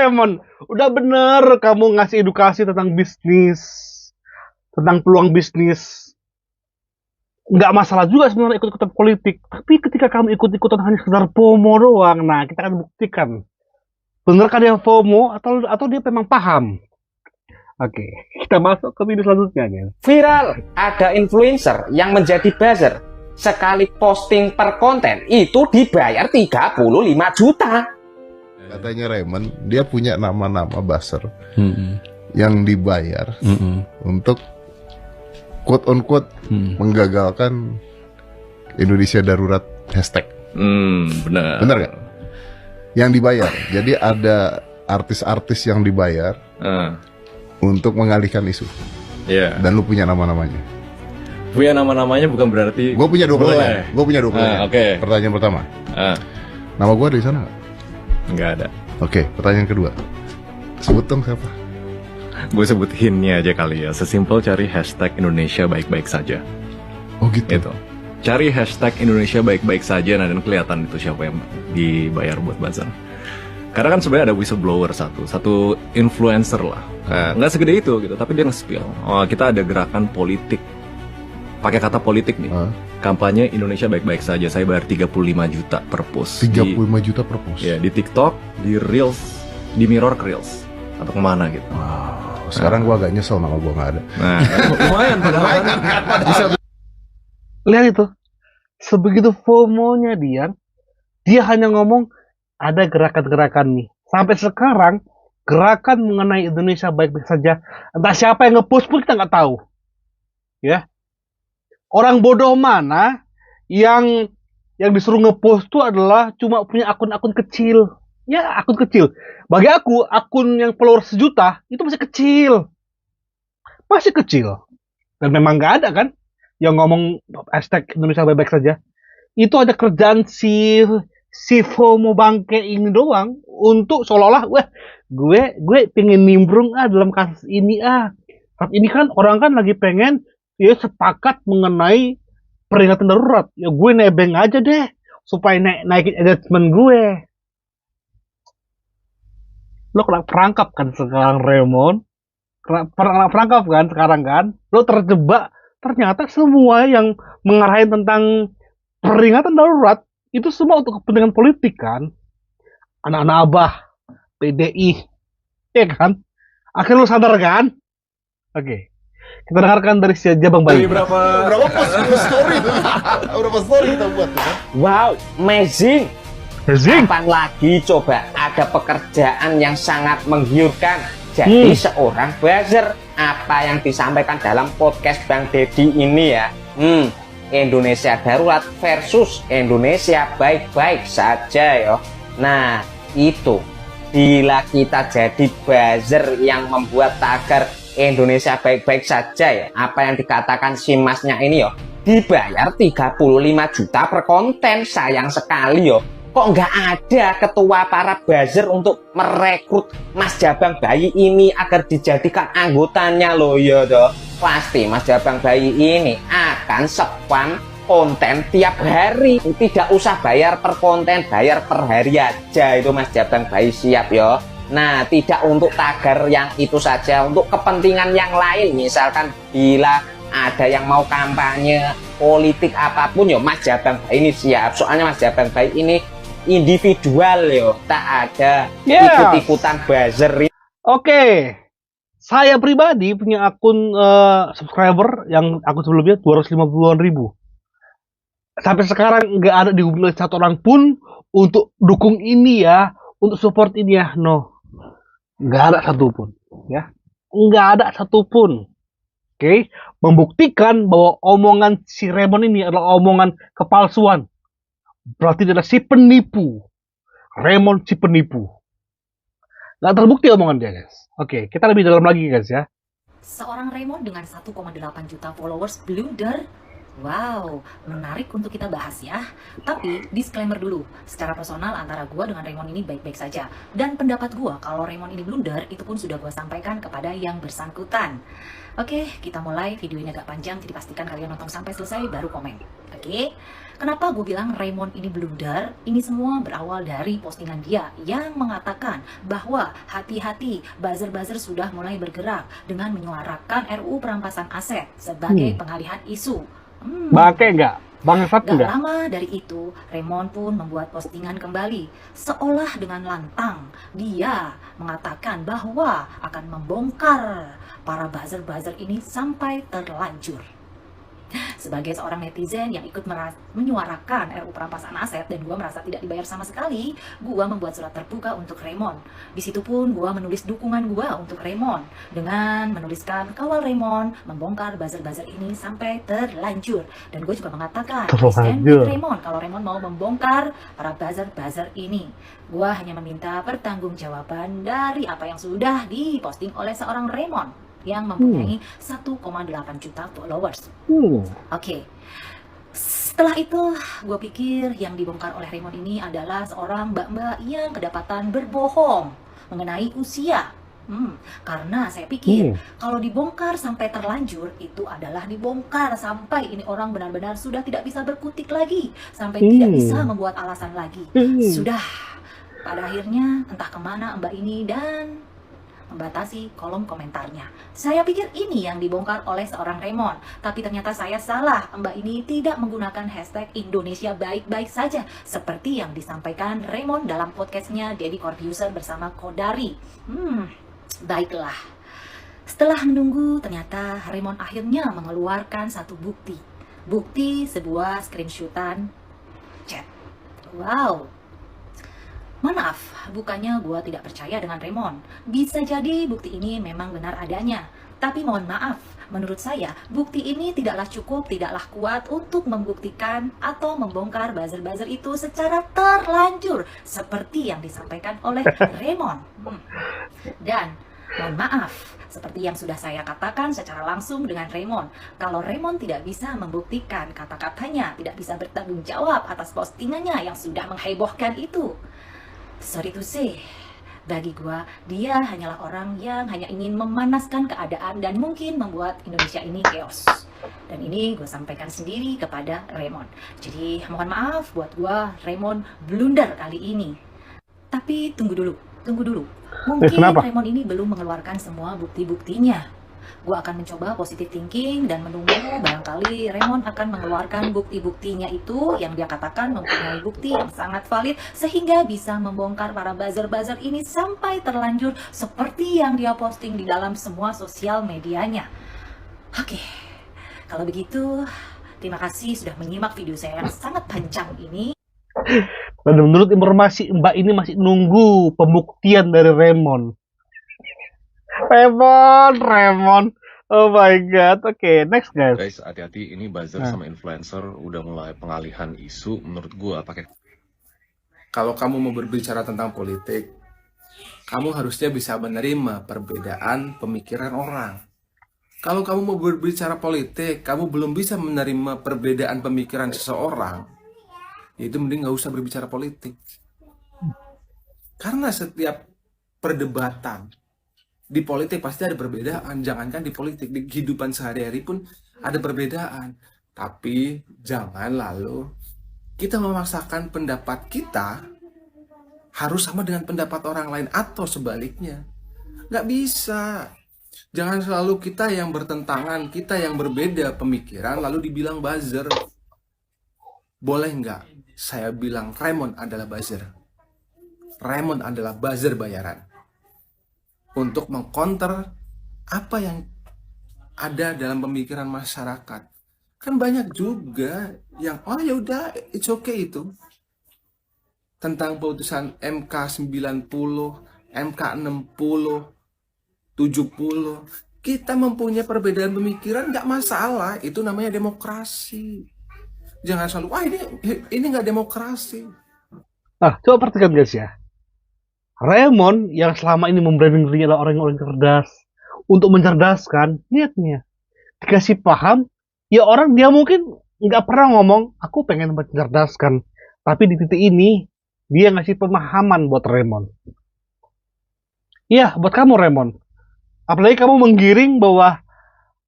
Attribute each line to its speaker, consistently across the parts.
Speaker 1: Raymond, udah bener kamu ngasih edukasi tentang bisnis, tentang peluang bisnis. Nggak masalah juga sebenarnya ikut-ikutan politik, tapi ketika kamu ikut-ikutan hanya sekedar FOMO doang, nah kita akan buktikan bener kan dia FOMO atau dia memang paham. Oke, kita masuk ke video selanjutnya ya.
Speaker 2: Viral, ada influencer yang menjadi buzzer. Sekali posting per konten itu dibayar 35 juta.
Speaker 3: Katanya Raymond, dia punya nama-nama buzzer yang dibayar untuk quote on quote menggagalkan Indonesia darurat hashtag.
Speaker 4: Benar.
Speaker 3: Benar gak? Yang dibayar. Jadi ada artis-artis yang dibayar untuk mengalihkan isu.
Speaker 4: Iya.
Speaker 3: Dan lu punya nama-namanya.
Speaker 4: Punya nama-namanya bukan berarti.
Speaker 3: Gue punya 2 pertanyaan. Gue punya 2 pertanyaan.
Speaker 4: Oke.
Speaker 3: Pertanyaan pertama. Nama gue ada di sana nggak?
Speaker 4: Nggak ada.
Speaker 3: Oke. Pertanyaan kedua. Sebut dong siapa?
Speaker 4: Gue sebut hintnya aja kali ya. Sesimpel cari hashtag Indonesia baik-baik saja.
Speaker 3: Oh gitu.
Speaker 4: Itu. Cari hashtag Indonesia baik-baik saja, nah dan kelihatan itu siapa yang dibayar buat buzzer. Karena kan sebenarnya ada whistleblower satu influencer lah. Nggak segede itu gitu, tapi dia nge-spill. Oh, kita ada gerakan politik. Pakai kata politik nih. Kampanye Indonesia baik-baik saja. Saya bayar 35 juta per post.
Speaker 3: 35 juta per post.
Speaker 4: Ya, di TikTok, di Reels, di Mirror ke Reels atau kemana gitu.
Speaker 3: Wow, sekarang gua agak nyesel nama gua nggak ada.
Speaker 4: Nah, lumayan padahal bisa.
Speaker 1: Lihat itu, sebegitu FOMO-nya dia hanya ngomong ada gerakan-gerakan nih. Sampai sekarang gerakan mengenai Indonesia baik-baik saja, entah siapa yang ngepost pun kita nggak tahu. Ya, orang bodoh mana yang disuruh ngepost itu adalah cuma punya akun-akun kecil. Ya, akun kecil. Bagi aku, akun yang follower 1 juta itu masih kecil. Masih kecil. Dan memang nggak ada kan yang ngomong hashtag Indonesia baik-baik saja. Itu ada kerjaan si FOMO bangke ini doang untuk seolah-olah wah gue pengen nimbrung dalam kasus ini saat ini kan orang kan lagi pengen ya sepakat mengenai peringatan darurat, ya gue nebeng aja deh supaya naikin engagement gue. Lo kena perangkap kan sekarang Raymond, kena perangkap kan sekarang kan, lo terjebak. Ternyata semua yang mengarahin tentang peringatan darurat itu semua untuk kepentingan politik kan. Anak-anak abah, PDI, ya kan? Akhirnya lu sadar kan? Oke, kita dengarkan dari si Jabang Bayi.
Speaker 4: Berapa
Speaker 3: post story tuh? Berapa story kita buat tuh kan?
Speaker 2: Wow, amazing.
Speaker 1: Amazing.
Speaker 2: Kapan lagi coba ada pekerjaan yang sangat menggiurkan. Jadi seorang buzzer, apa yang disampaikan dalam podcast Bang Deddy ini ya, Indonesia darurat versus Indonesia baik-baik saja yo. Nah itu, bila kita jadi buzzer yang membuat tagar Indonesia baik-baik saja ya, apa yang dikatakan si masnya ini yo, dibayar 35 juta per konten. Sayang sekali yo, kok nggak ada ketua para buzzer untuk merekrut Mas Jabang Bayi ini agar dijadikan anggotanya loh ya toh. Pasti Mas Jabang Bayi ini akan spam konten tiap hari, tidak usah bayar per konten, bayar per hari aja itu Mas Jabang Bayi, siap yo. Nah, tidak untuk tagar yang itu saja, untuk kepentingan yang lain, misalkan bila ada yang mau kampanye politik apapun yo, Mas Jabang Bayi ini siap. Soalnya Mas Jabang Bayi ini individual yo, tak ada ikut-ikutan buzzer.
Speaker 1: Oke, saya pribadi punya akun subscriber yang akun sebelumnya 250-an ribu. Sampai sekarang nggak ada dihubungi satu orang pun untuk dukung ini ya, untuk support ini ya, no, nggak ada satupun, ya, nggak ada satupun. Oke, membuktikan bahwa omongan si Raymond ini adalah omongan kepalsuan. Berarti dia adalah si penipu. Raymond si penipu. Nggak terbukti omongan dia, guys. Oke, kita lebih dalam lagi, guys ya.
Speaker 5: Seorang Raymond dengan 1,8 juta followers blunder Wow, menarik untuk kita bahas ya. Tapi disclaimer dulu, secara personal antara gua dengan Raymond ini baik-baik saja. Dan pendapat gua kalau Raymond ini blunder itu pun sudah gua sampaikan kepada yang bersangkutan. Oke, kita mulai. Video ini agak panjang, jadi pastikan kalian nonton sampai selesai baru komen. Oke, kenapa gue bilang Raymond ini blunder? Ini semua berawal dari postingan dia yang mengatakan bahwa hati-hati, buzzer-buzzer sudah mulai bergerak dengan menyuarakan RUU perampasan aset sebagai pengalihan isu.
Speaker 1: Bangke enggak? Bangsat
Speaker 5: Gak
Speaker 1: enggak?
Speaker 5: lama dari itu, Raymond pun membuat postingan kembali. Seolah dengan lantang, dia mengatakan bahwa akan membongkar para buzzer-buzzer ini sampai terlanjur. Sebagai seorang netizen yang ikut menyuarakan RUU perampasan aset dan gua merasa tidak dibayar sama sekali, gua membuat surat terbuka untuk Raymond. Di situ pun gua menulis dukungan gua untuk Raymond dengan menuliskan kawal Raymond membongkar buzzer-buzzer ini sampai terlanjur. Dan gue juga mengatakan I stand with Raymond kalau Raymond mau membongkar para buzzer-buzzer ini. Gua hanya meminta pertanggungjawaban dari apa yang sudah diposting oleh seorang Raymond yang mempunyai 1,8 juta followers. Oke. Setelah itu, gue pikir yang dibongkar oleh Raymond ini adalah seorang mbak-mbak yang kedapatan berbohong mengenai usia. Karena saya pikir kalau dibongkar sampai terlanjur itu adalah dibongkar sampai ini orang benar-benar sudah tidak bisa berkutik lagi, sampai tidak bisa membuat alasan lagi. Sudah. Pada akhirnya entah kemana mbak ini dan membatasi kolom komentarnya. Saya pikir ini yang dibongkar oleh seorang Raymond, tapi ternyata saya salah. Mbak ini tidak menggunakan hashtag Indonesia baik-baik saja, seperti yang disampaikan Raymond dalam podcastnya Deddy Corbuzier bersama Kodari. Baiklah. Setelah menunggu, ternyata Raymond akhirnya mengeluarkan satu bukti. Bukti sebuah screenshotan chat. Wow. Maaf, bukannya gue tidak percaya dengan Raymond. Bisa jadi bukti ini memang benar adanya. Tapi mohon maaf, menurut saya bukti ini tidaklah cukup, tidaklah kuat untuk membuktikan atau membongkar buzzer-buzzer itu secara terlanjur seperti yang disampaikan oleh Raymond. Dan mohon maaf, seperti yang sudah saya katakan secara langsung dengan Raymond, kalau Raymond tidak bisa membuktikan kata-katanya, tidak bisa bertanggung jawab atas postingannya yang sudah menghebohkan itu, sorry to say, bagi gua dia hanyalah orang yang hanya ingin memanaskan keadaan dan mungkin membuat Indonesia ini chaos. Dan ini gue sampaikan sendiri kepada Raymond. Jadi mohon maaf buat gua, Raymond blunder kali ini. Tapi tunggu dulu. Mungkin Raymond ini belum mengeluarkan semua bukti-buktinya. Gue akan mencoba positive thinking dan menunggu barangkali Raymond akan mengeluarkan bukti-buktinya itu yang dia katakan mempunyai bukti yang sangat valid sehingga bisa membongkar para buzzer-buzzer ini sampai terlanjur seperti yang dia posting di dalam semua sosial medianya. Oke, kalau begitu terima kasih sudah menyimak video saya yang sangat panjang ini.
Speaker 1: Dan menurut informasi Mbak ini masih nunggu pembuktian dari Raymond. Raymond. Oh my god. Oke, next guys.
Speaker 6: Guys, hati-hati, ini buzzer sama influencer udah mulai pengalihan isu menurut gua pakai.
Speaker 7: Kalau kamu mau berbicara tentang politik, kamu harusnya bisa menerima perbedaan pemikiran orang. Kalau kamu mau berbicara politik, kamu belum bisa menerima perbedaan pemikiran seseorang, itu mending nggak usah berbicara politik. Karena setiap perdebatan di politik pasti ada perbedaan, jangankan di politik, di kehidupan sehari-hari pun ada perbedaan. Tapi jangan lalu kita memaksakan pendapat kita harus sama dengan pendapat orang lain atau sebaliknya. Nggak bisa. Jangan selalu kita yang bertentangan, kita yang berbeda pemikiran lalu dibilang buzzer. Boleh nggak saya bilang Raymond adalah buzzer? Raymond adalah buzzer bayaran untuk mengcounter apa yang ada dalam pemikiran masyarakat. Kan banyak juga yang ya udah it's okay itu tentang putusan MK 90, MK 60, 70. Kita mempunyai perbedaan pemikiran nggak masalah, itu namanya demokrasi. Jangan selalu ini nggak demokrasi.
Speaker 1: Nah, coba perhatikan guys ya. Raymond yang selama ini membranding dirinya adalah orang-orang cerdas untuk mencerdaskan, niatnya dikasih paham, ya orang dia mungkin nggak pernah ngomong, aku pengen mencerdaskan. Tapi di titik ini, dia ngasih pemahaman buat Raymond. Iya, buat kamu Raymond. Apalagi kamu menggiring bahwa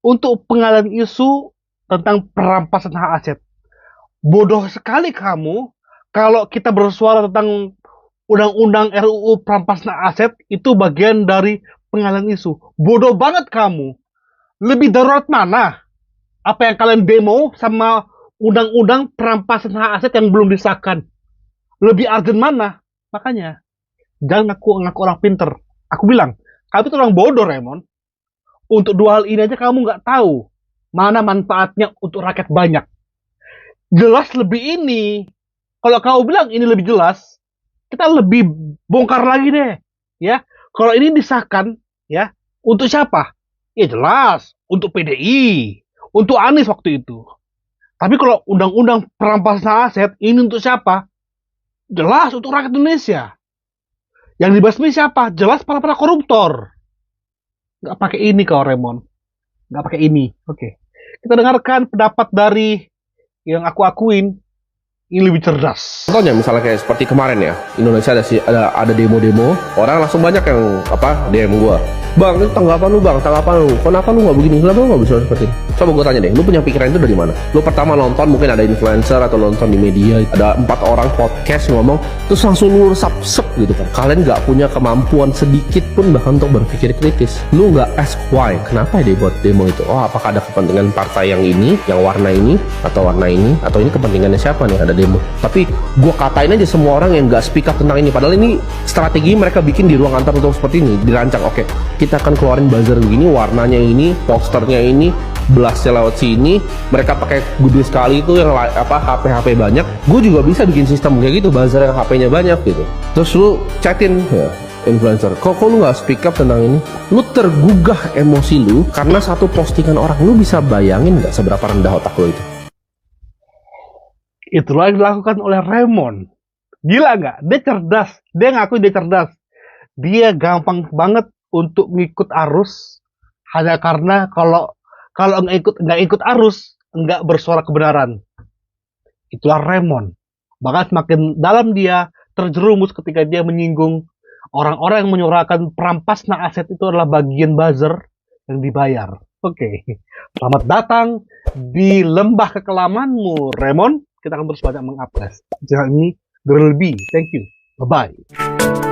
Speaker 1: untuk pengalihan isu tentang perampasan hak aset. Bodoh sekali kamu kalau kita bersuara tentang undang-undang RUU perampasan hak aset itu bagian dari pengalihan isu. Bodoh banget kamu. Lebih darurat mana? Apa yang kalian demo sama undang-undang perampasan hak aset yang belum disahkan? Lebih urgent mana? Makanya, jangan ngaku orang pinter. Aku bilang, kamu itu orang bodoh, Raymond. Untuk dua hal ini aja kamu nggak tahu mana manfaatnya untuk rakyat banyak. Jelas lebih ini. Kalau kamu bilang ini lebih jelas, kita lebih bongkar lagi deh. Ya, kalau ini disahkan, ya, untuk siapa? Ya jelas, untuk PDI, untuk Anies waktu itu. Tapi kalau undang-undang perampasan aset ini untuk siapa? Jelas untuk rakyat Indonesia. Yang dibasmi siapa? Jelas para koruptor. Nggak pakai ini kau Raymond. Nggak pakai ini. Oke. Kita dengarkan pendapat dari yang aku akuin ini lebih cerdas.
Speaker 8: Contohnya misalnya kayak seperti kemarin ya, Indonesia ada demo-demo, orang langsung banyak yang DM gua. Bang, ini tanggapan lu bang, tanggapan lu. Kenapa lu nggak begini? Kenapa lu nggak bisa seperti ini? Coba gue tanya deh, lu punya pikiran itu dari mana? Lu pertama nonton mungkin ada influencer atau nonton di media, ada 4 orang podcast ngomong, terus langsung lu resap-sep gitu kan. Kalian nggak punya kemampuan sedikit pun bahkan untuk berpikir kritis. Lu nggak ask why, kenapa dia buat demo itu? Oh, apakah ada kepentingan partai yang ini, yang warna ini, atau warna ini, atau ini kepentingannya siapa nih ada demo? Tapi gue katain aja semua orang yang nggak speak up tentang ini. Padahal ini strategi mereka bikin di ruang kantor untuk seperti ini, dirancang. Oke, kita akan keluarin buzzer begini, warnanya ini, posternya ini, belasnya lewat sini. Mereka pakai gede sekali itu yang HP banyak. Gue juga bisa bikin sistem kayak gitu, buzzer yang HP-nya banyak gitu. Terus lu chatin ya, influencer, kok lu nggak speak up tentang ini? Lu tergugah emosi lu karena satu postingan orang. Lu bisa bayangin nggak seberapa rendah otak lu itu?
Speaker 1: Itulah yang dilakukan oleh Raymond. Gila nggak? Dia cerdas. Dia ngaku dia cerdas. Dia gampang banget untuk ngikut arus hanya karena kalau nggak ikut arus nggak bersuara kebenaran. Itulah Raymond. Bahkan semakin dalam dia terjerumus ketika dia menyinggung orang-orang yang menyuarakan perampasan aset itu adalah bagian buzzer yang dibayar. Oke. Selamat datang di lembah kekelamanmu, Raymond. Kita akan terus banyak mengupdate. Jangan ini Girl B. Thank you. Bye-bye.